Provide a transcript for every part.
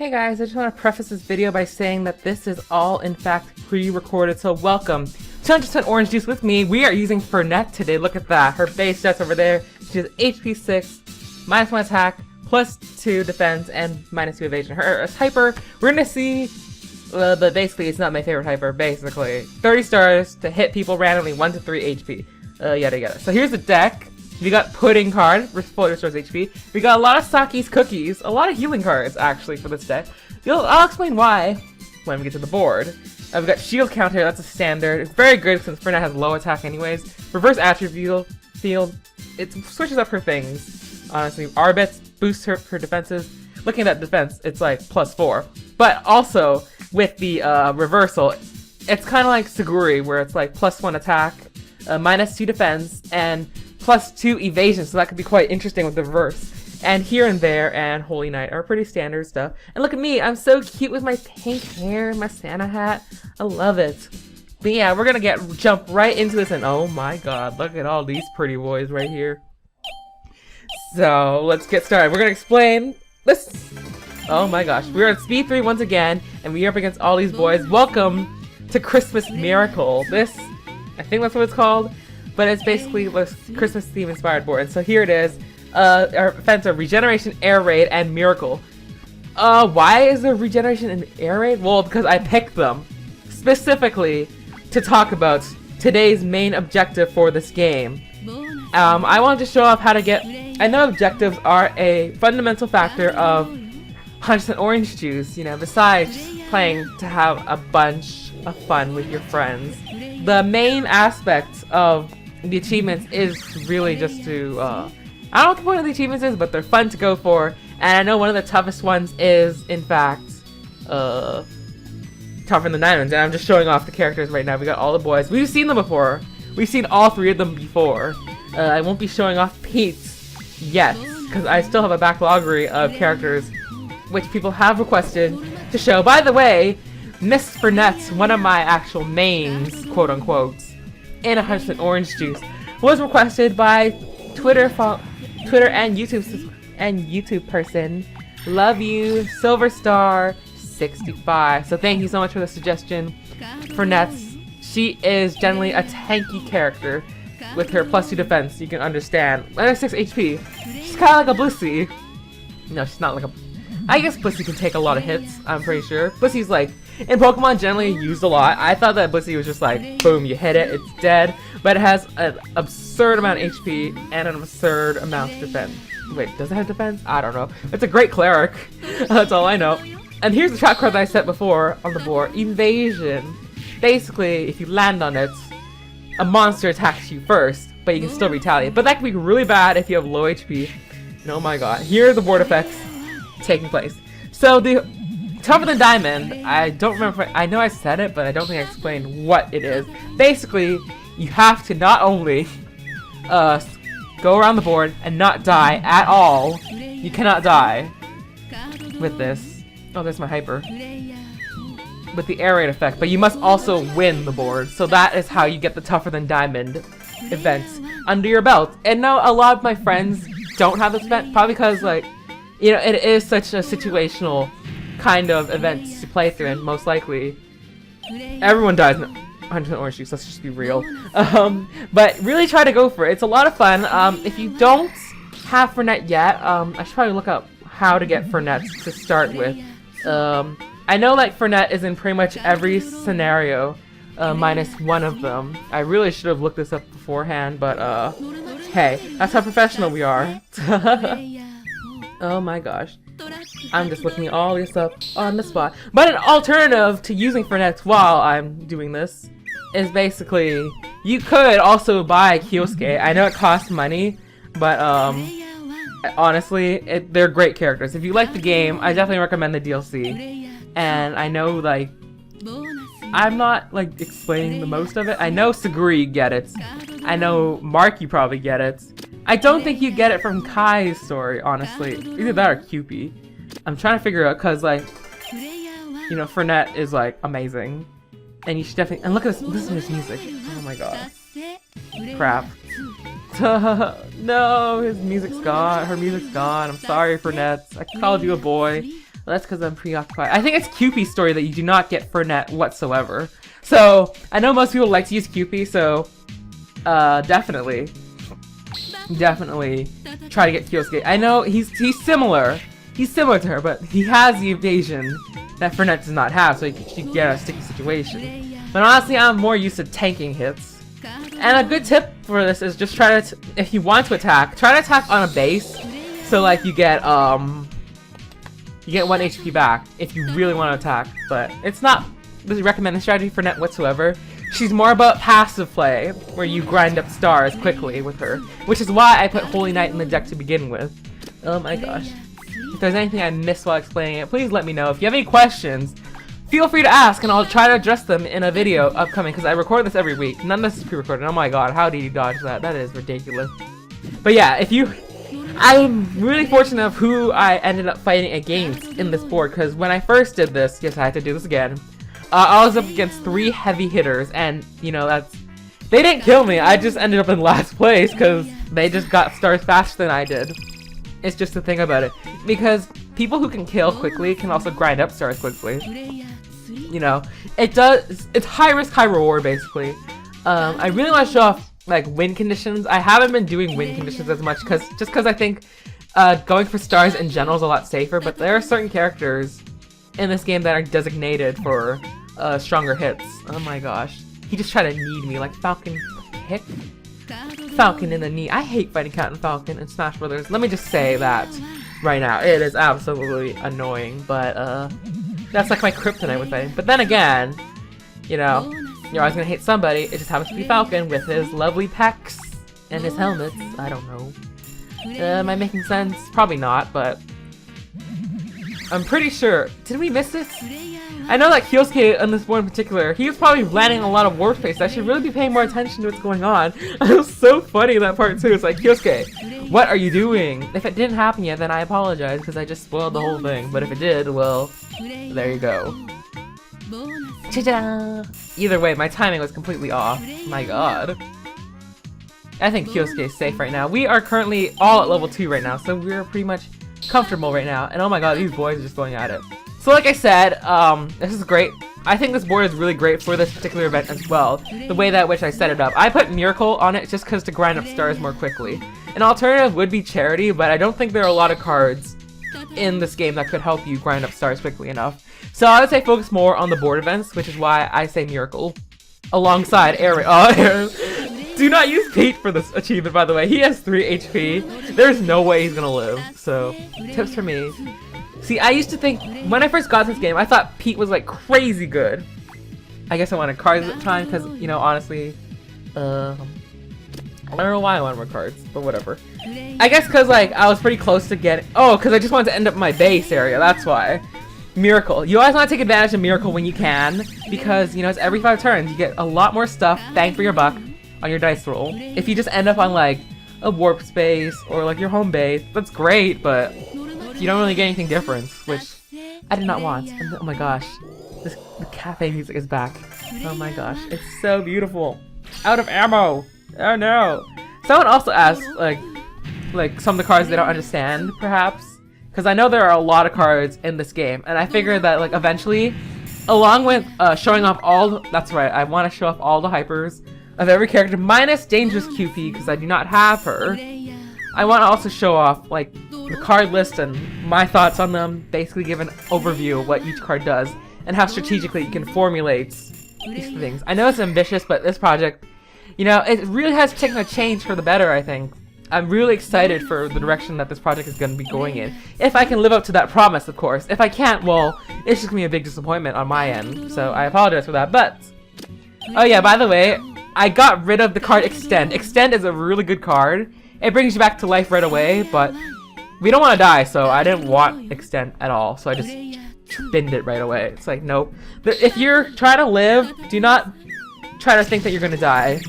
Hey guys, I just want to preface this video by saying that this is all in fact pre-recorded, so welcome to 100% Orange Juice with me. We are using Fernet today. Look at that. Her base stats over there. She has HP 6, -1 attack, +2 defense, and -2 evasion. Her hyper, we're gonna see, but basically it's not my favorite hyper, basically. 30 stars to hit people randomly, 1 to 3 HP. Yada yada. So here's the deck. We got Pudding card, fully restores HP. We got a lot of Saki's Cookies, a lot of healing cards actually for this deck. I'll explain why when we get to the board. We've got Shield Counter, that's a standard. It's very good since Fernet has low attack anyways. Reverse Attribute Field, it switches up her things. Honestly, Arbits boosts her defenses. Looking at that defense, it's like +4. But also, with the reversal, it's kind of like Saguri, where it's like +1 attack, -2 defense, and +2 evasion, so that could be quite interesting with the reverse. And Here and There and Holy Night are pretty standard stuff. And look at me, I'm so cute with my pink hair, my Santa hat. I love it. But yeah, we're gonna jump right into this, and oh my god, look at all these pretty boys right here. So let's get started. We're gonna explain this. Oh my gosh, we're at Speed 3 once again, and we're up against all these boys. Welcome to Christmas Miracle. This, I think that's what it's called. But it's basically a Christmas theme inspired board. And so here it is. Our events are Regeneration, Air Raid, and Miracle. Why is there Regeneration and Air Raid? Well, because I picked them specifically to talk about today's main objective for this game. I wanted to show off how to get... I know objectives are a fundamental factor of 100% Orange Juice, you know, besides playing to have a bunch of fun with your friends. The main aspect of the achievements is really just to, I don't know what the point of the achievements is, but they're fun to go for. And I know one of the toughest ones is, in fact, tougher than diamonds. And I'm just showing off the characters right now. We got all the boys. We've seen them before. We've seen all 3 of them before. I won't be showing off Pete's yet, because I still have a backloggery of characters which people have requested to show. By the way, Miss Fernet, one of my actual mains, quote unquote, in 100% Orange Juice, was requested by Twitter and YouTube person. Love you, Silverstar65. So thank you so much for the suggestion, Fernet. She is generally a tanky character with her +2 defense. You can understand. -6 HP. She's kind of like a Blissey. No, she's not like a. I guess Blissey can take a lot of hits. I'm pretty sure. Blissey's like. In Pokemon, generally used a lot. I thought that Blissey was just like, boom, you hit it, it's dead. But it has an absurd amount of HP and an absurd amount of defense. Wait, does it have defense? I don't know. It's a great cleric. That's all I know. And here's the trap card that I set before on the board. Evasion. Basically, if you land on it, a monster attacks you first, but you can still retaliate. But that can be really bad if you have low HP. And oh my god. Here are the board effects taking place. So the Tougher Than Diamond, I don't remember, I know I said it, but I don't think I explained what it is. Basically, you have to not only go around the board and not die at all. You cannot die with this. Oh, there's my hyper. With the air raid effect, but you must also win the board. So that is how you get the Tougher Than Diamond events under your belt. And now a lot of my friends don't have this event, probably because, like, you know, it is such a situational kind of events to play through, and most likely everyone dies in 100% Orange Juice, let's just be real. But really try to go for it. It's a lot of fun. If you don't have Fernet yet, I should probably look up how to get Fernet to start with. I know like Fernet is in pretty much every scenario, -1 of them. I really should have looked this up beforehand, but hey, that's how professional we are. Oh my gosh. I'm just looking all this up on the spot. But an alternative to using Fernet while I'm doing this is basically, you could also buy Kyosuke. I know it costs money, but honestly, they're great characters. If you like the game, I definitely recommend the DLC. And I know, like, I'm not like explaining the most of it. I know Saguri, you get it. I know Mark, you probably get it. I don't think you get it from Kai's story, honestly. Either that or Cupid. I'm trying to figure out, cause like, you know, Fernet is like amazing, and you should definitely. And look at this. Listen to this music. Oh my god. Crap. No, his music's gone. Her music's gone. I'm sorry, Fernet. I called you a boy. Well, that's because I'm preoccupied. I think it's QP's story that you do not get Fernet whatsoever. So, I know most people like to use QP, so definitely try to get Kyosuke. I know he's similar. He's similar to her, but he has the evasion that Fernet does not have, so he can get a sticky situation. But honestly, I'm more used to tanking hits. And a good tip for this is just try to, if you want to attack, try to attack on a base. So like you get 1 HP back if you really want to attack. But it's not the recommended strategy for Net whatsoever. She's more about passive play, where you grind up stars quickly with her. Which is why I put Holy Knight in the deck to begin with. Oh my gosh. If there's anything I missed while explaining it, please let me know. If you have any questions, feel free to ask and I'll try to address them in a video upcoming, because I record this every week. None of this is pre-recorded. Oh my god, how did you dodge that? That is ridiculous. But yeah, I'm really fortunate of who I ended up fighting against in this board, because when I first did this, yes, I had to do this again, I was up against 3 heavy hitters, and, you know, they didn't kill me, I just ended up in last place, because they just got stars faster than I did. It's just the thing about it, because people who can kill quickly can also grind up stars quickly. You know, it's high risk, high reward, basically. I really want to show off like win conditions. I haven't been doing win conditions as much just because I think going for stars in general is a lot safer, but there are certain characters in this game that are designated for stronger hits. Oh my gosh. He just tried to knead me like Falcon kick. Falcon in the knee. I hate fighting Captain Falcon in Smash Brothers. Let me just say that right now. It is absolutely annoying, but that's like my kryptonite with fighting. But then again, you know, you're always gonna hate somebody. It just happens to be Falcon with his lovely pecs and his helmets. I don't know. Am I making sense? Probably not, but I'm pretty sure. Did we miss this? I know that Kyosuke on this board in particular, he was probably landing a lot of warp space. I should really be paying more attention to what's going on. It was so funny in that part too. It's like, Kyosuke, what are you doing? If it didn't happen yet, then I apologize because I just spoiled the whole thing. But if it did, well, there you go. Ta-da! Either way, my timing was completely off. My god. I think Kyosuke is safe right now. We are currently all at level 2 right now, so we're pretty much comfortable right now. And oh my god, these boys are just going at it. So like I said, this is great. I think this board is really great for this particular event as well. The way that which I set it up. I put Miracle on it just because to grind up stars more quickly. An alternative would be Charity, but I don't think there are a lot of cards in this game that could help you grind up stars quickly enough. So I would say focus more on the board events, which is why I say Miracle. Alongside Aaron. Do not use Pete for this achievement, by the way. He has 3 HP. There's no way he's gonna live. So, tips for me. See, I used to think, when I first got this game, I thought Pete was like crazy good. I guess I wanted cards at the time, because, you know, honestly, I don't know why I wanted more cards, but whatever. I guess because, like, I was pretty close to getting, because I just wanted to end up in my base area, that's why. Miracle. You always want to take advantage of Miracle when you can, because, you know, it's every 5 turns, you get a lot more stuff, bang for your buck, on your dice roll. If you just end up on, like, a warp space, or, like, your home base, that's great, but you don't really get anything different, which I did not want. And oh my gosh, the cafe music is back. Oh my gosh, it's so beautiful. Out of ammo! Oh no! Someone also asked, like some of the cards they don't understand, perhaps. Because I know there are a lot of cards in this game, and I figured that, like, eventually, along with showing off that's right, I want to show off all the hypers of every character, minus Dangerous QP, because I do not have her. I want to also show off, like, the card list and my thoughts on them, basically give an overview of what each card does, and how strategically you can formulate these things. I know it's ambitious, but this project, you know, it really has taken a change for the better, I think. I'm really excited for the direction that this project is going to be going in. If I can live up to that promise, of course. If I can't, well, it's just going to be a big disappointment on my end, so I apologize for that, but... Oh yeah, by the way, I got rid of the card Extend. Extend is a really good card. It brings you back to life right away, but we don't want to die, so I didn't want Extend at all, so I just binned it right away. It's like, nope. If you're trying to live, do not try to think that you're going to die.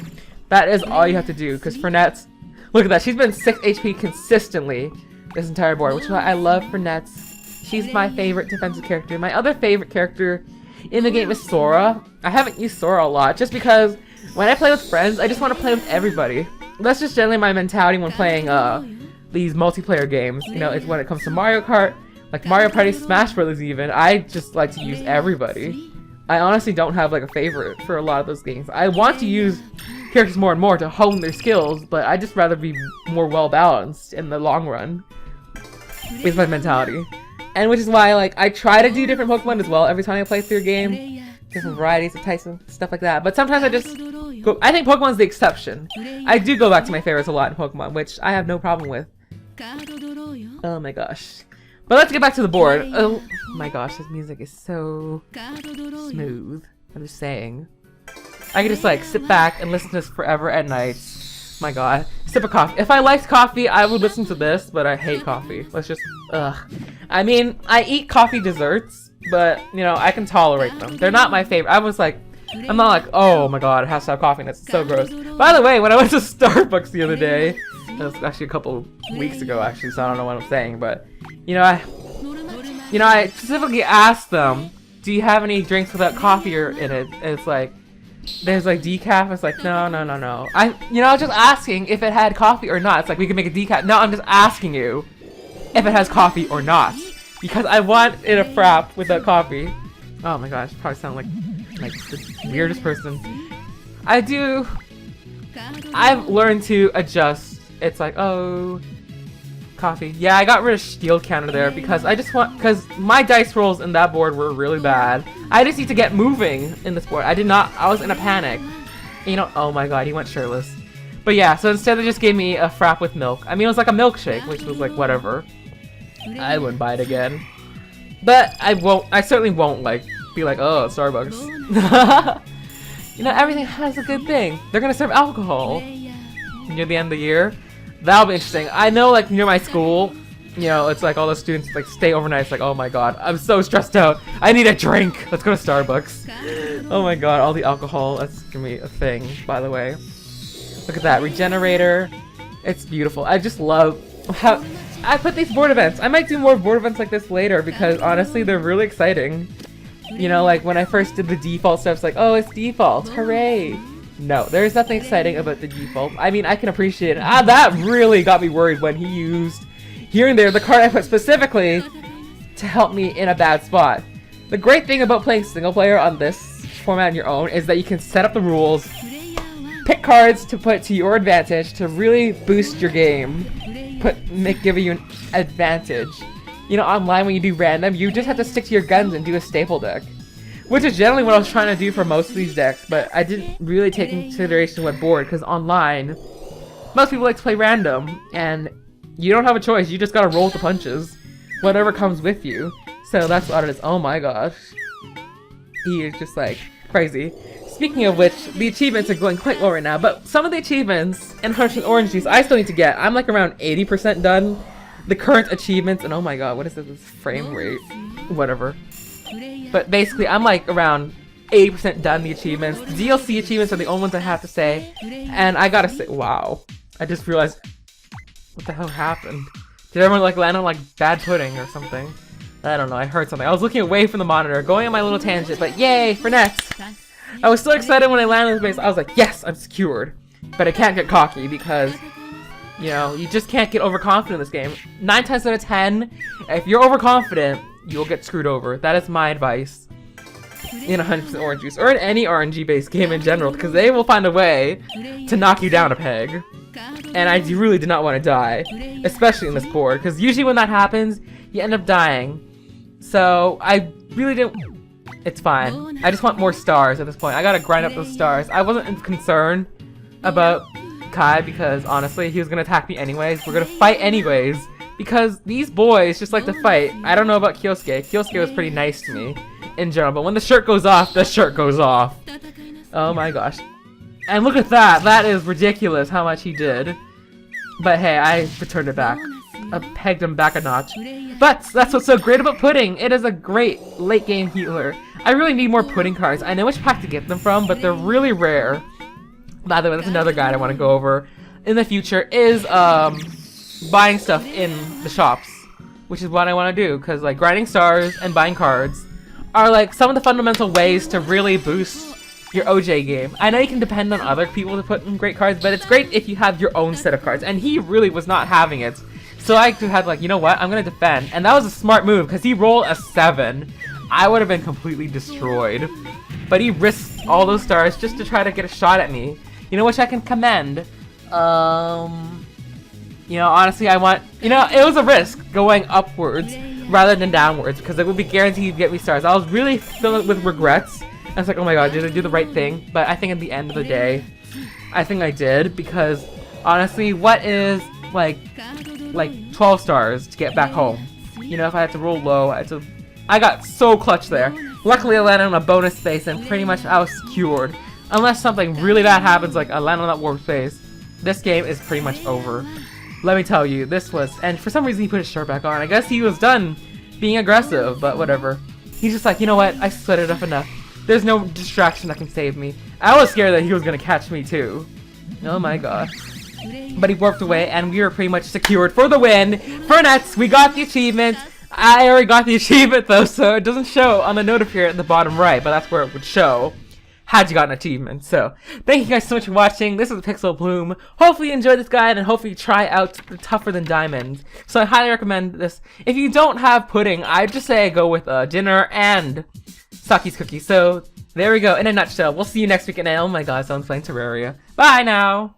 That is all you have to do, because Fernet's... Look at that, she's been 6 HP consistently this entire board, which is why I love Fernet's. She's my favorite defensive character. My other favorite character in the game is Sora. I haven't used Sora a lot, just because when I play with friends, I just want to play with everybody. That's just generally my mentality when playing these multiplayer games. You know, it's when it comes to Mario Kart, Like Mario Party, Smash Brothers even, I just like to use everybody. I honestly don't have like a favorite for a lot of those games. I want to use characters more and more to hone their skills, but I just rather be more well balanced in the long run. Is my mentality. And which is why like I try to do different Pokemon as well every time I play through a game. Different varieties of types and stuff like that. But sometimes I just go, I think Pokemon's the exception. I do go back to my favorites a lot in Pokemon, which I have no problem with. Oh my gosh. But let's get back to the board. Oh my gosh, this music is so smooth. I'm just saying. I could just like sit back and listen to this forever at night. My god. Sip of coffee. If I liked coffee, I would listen to this, but I hate coffee. Let's just, ugh. I mean, I eat coffee desserts, but, you know, I can tolerate them. They're not my favorite. I was like, I'm not like, oh my god, it has to have coffee and it's so gross. By the way, when I went to Starbucks the other day, it was actually a couple weeks ago actually, so I don't know what I'm saying, but, you know, I specifically asked them, do you have any drinks without coffee or in it? And it's like, there's like decaf. It's like, no. I was just asking if it had coffee or not. It's like, we can make a decaf. No, I'm just asking you if it has coffee or not. Because I want it a frap without coffee. Oh my gosh, probably sound like the weirdest person. I've learned to adjust. It's like, oh, coffee. Yeah, I got rid of shield counter there because because my dice rolls in that board were really bad. I just need to get moving in this board. I was in a panic. You know, oh my god, he went shirtless. But yeah, so instead they just gave me a frap with milk. I mean, it was like a milkshake, which was like, whatever. I wouldn't buy it again. But I certainly won't like, be like, oh, Starbucks. You know, everything has a good thing. They're gonna serve alcohol near the end of the year. That'll be interesting. I know, like, near my school, you know, it's like all the students, like, stay overnight. It's like, oh my god, I'm so stressed out. I need a drink. Let's go to Starbucks. Oh my god, all the alcohol. That's gonna be a thing, by the way. Look at that. Regenerator. It's beautiful. I just love how I put these board events. I might do more board events like this later because, honestly, they're really exciting. You know, like, when I first did the default stuff, it's like, oh, it's default. Hooray. No, there's nothing exciting about the default. I mean, I can appreciate it. That really got me worried when he used here and there the card I put specifically to help me in a bad spot. The great thing about playing single player on this format on your own is that you can set up the rules, pick cards to put to your advantage to really boost your game, give you an advantage. You know, online when you do random, you just have to stick to your guns and do a staple deck. Which is generally what I was trying to do for most of these decks, but I didn't really take into consideration what board, because online, most people like to play random, and you don't have a choice, you just gotta roll with the punches. Whatever comes with you. So that's what it is. Oh my gosh. He is just like, crazy. Speaking of which, the achievements are going quite well right now, but some of the achievements in 100% Orange Juice I still need to get. I'm like around 80% done. The current achievements, and oh my god, what is this frame rate? Whatever. But basically, I'm like around 80% done the achievements. The DLC achievements are the only ones I have to say. And I gotta say, wow. I just realized, what the hell happened? Did everyone like land on like bad pudding or something? I don't know, I heard something. I was looking away from the monitor, going on my little tangent, but yay, Fernet! I was so excited when I landed on the base. I was like, yes, I'm secured. But I can't get cocky because, you know, you just can't get overconfident in this game. 9 times out of 10, if you're overconfident, you'll get screwed over. That is my advice in 100% Orange Juice, or in any RNG-based game in general, because they will find a way to knock you down a peg. And I really did not want to die, especially in this board, because usually when that happens, you end up dying. So I really didn't. It's fine. I just want more stars at this point. I gotta grind up those stars. I wasn't concerned about Kai because honestly, he was gonna attack me anyways. We're gonna fight anyways. Because these boys just like to fight. I don't know about Kyosuke. Kyosuke was pretty nice to me in general, but when the shirt goes off, the shirt goes off. Oh my gosh. And look at that. That is ridiculous how much he did. But hey, I returned it back. I pegged him back a notch. But that's what's so great about pudding. It is a great late game healer. I really need more pudding cards. I know which pack to get them from, but they're really rare. By the way, that's another guide I want to go over in the future is buying stuff in the shops, which is what I want to do, because like grinding stars and buying cards are like some of the fundamental ways to really boost your OJ game. I know you can depend on other people to put in great cards, but it's great if you have your own set of cards, and he really was not having it. So I had like, you know what? I'm gonna defend, and that was a smart move because he rolled a 7. I would have been completely destroyed, but he risked all those stars just to try to get a shot at me. You know, which I can commend. You know, honestly, I want, you know, it was a risk going upwards rather than downwards because it would be guaranteed to get me stars. I was really filled with regrets. I was like, oh my god, did I do the right thing? But I think at the end of the day, I think I did because honestly, what is like 12 stars to get back home? You know, if I had to roll low, I got so clutch there. Luckily, I landed on a bonus space and pretty much I was secured. Unless something really bad happens, like I land on that warp space, this game is pretty much over. Let me tell you, this was, and for some reason he put his shirt back on. I guess he was done being aggressive, but whatever. He's just like, you know what, I split it up enough. There's no distraction that can save me. I was scared that he was gonna catch me too. Oh my god. But he warped away and we were pretty much secured for the win. Fernets, we got the achievement. I already got the achievement though, so it doesn't show on the note up here at the bottom right, but that's where it would show had you got an achievement. So thank you guys so much for watching. This is Pixl Plume. Hopefully you enjoyed this guide and hopefully you try out the Tougher Than Diamond. So I highly recommend this. If you don't have pudding, I'd just say go with dinner and Saki's cookie. So there we go, in a nutshell. We'll see you next week, and oh my god, someone's playing Terraria. Bye now!